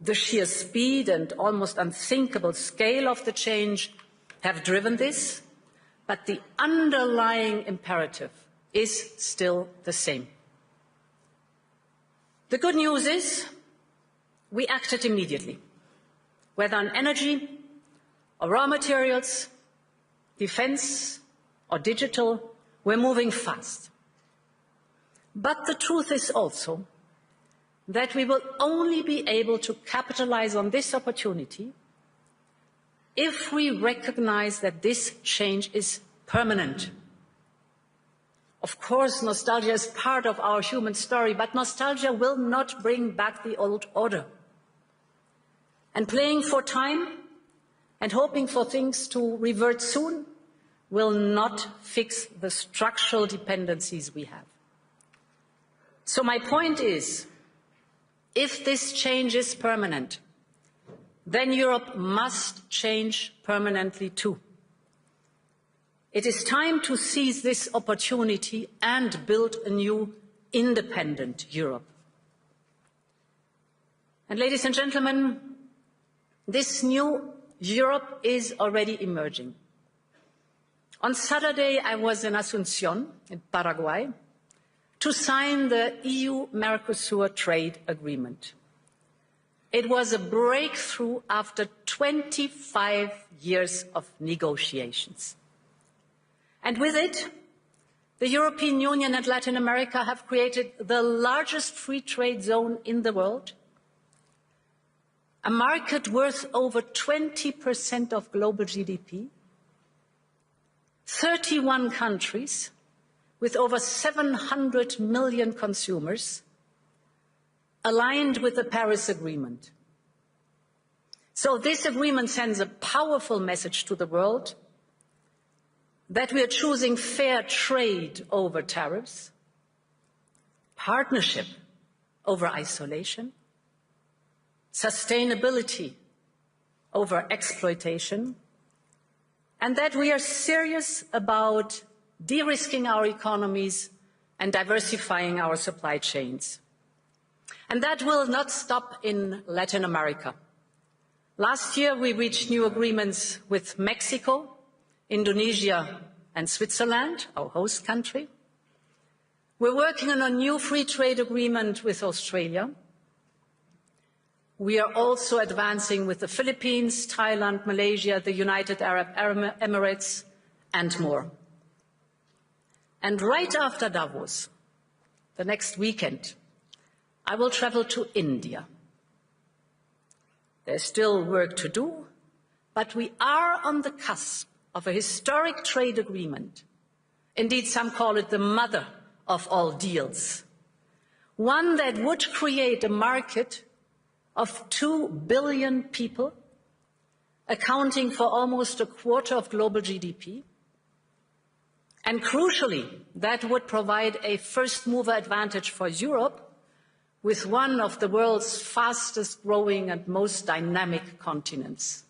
The sheer speed and almost unthinkable scale of the change have driven this, but the underlying imperative is still the same. The good news is we acted immediately, whether on energy or raw materials, defence or digital, we're moving fast. But the truth is also that we will only be able to capitalise on this opportunity if we recognise that this change is permanent. Of course, nostalgia is part of our human story, but nostalgia will not bring back the old order. And playing for time and hoping for things to revert soon will not fix the structural dependencies we have. So my point is, if this change is permanent, then Europe must change permanently too. It is time to seize this opportunity and build a new independent Europe. And ladies and gentlemen, this new Europe is already emerging. On Saturday, I was in Asunción, in Paraguay, to sign the EU-Mercosur trade agreement. It was a breakthrough after 25 years of negotiations. And with it, the European Union and Latin America have created the largest free trade zone in the world, a market worth over 20% of global GDP, 31 countries with over 700 million consumers, aligned with the Paris Agreement. So this agreement sends a powerful message to the world that we are choosing fair trade over tariffs, partnership over isolation, sustainability over exploitation, and that we are serious about de-risking our economies and diversifying our supply chains. And that will not stop in Latin America. Last year, we reached new agreements with Mexico, Indonesia and Switzerland, our host country. We're working on a new free trade agreement with Australia. We are also advancing with the Philippines, Thailand, Malaysia, the United Arab Emirates, and more. And right after Davos, the next weekend, I will travel to India. There's still work to do, but we are on the cusp of a historic trade agreement. Indeed, some call it the mother of all deals. One that would create a market of 2 billion people, accounting for almost a quarter of global GDP. And crucially, that would provide a first-mover advantage for Europe with one of the world's fastest-growing and most dynamic continents.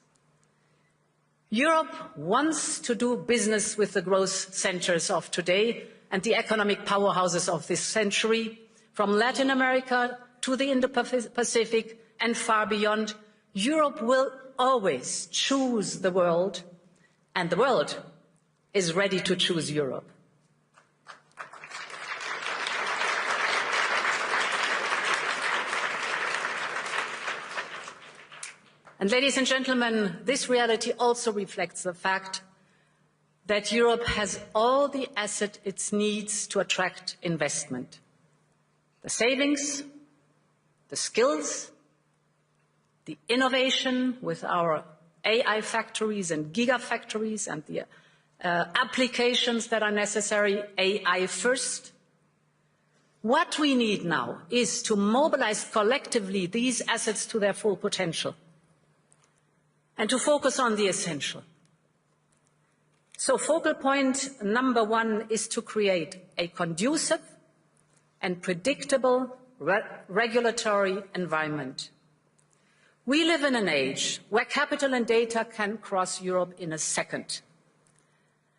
Europe wants to do business with the growth centres of today and the economic powerhouses of this century, from Latin America to the Indo-Pacific and far beyond. Europe will always choose the world, and the world is ready to choose Europe. And ladies and gentlemen, this reality also reflects the fact that Europe has all the assets it needs to attract investment. The savings, the skills, the innovation with our AI factories and gigafactories and the applications that are necessary, AI first. What we need now is to mobilize collectively these assets to their full potential and to focus on the essential. So focal point number one is to create a conducive and predictable regulatory environment. We live in an age where capital and data can cross Europe in a second.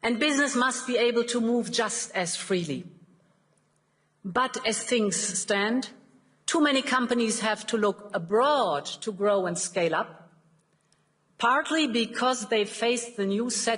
And business must be able to move just as freely. But as things stand, Too many companies have to look abroad to grow and scale up, partly because they face the new set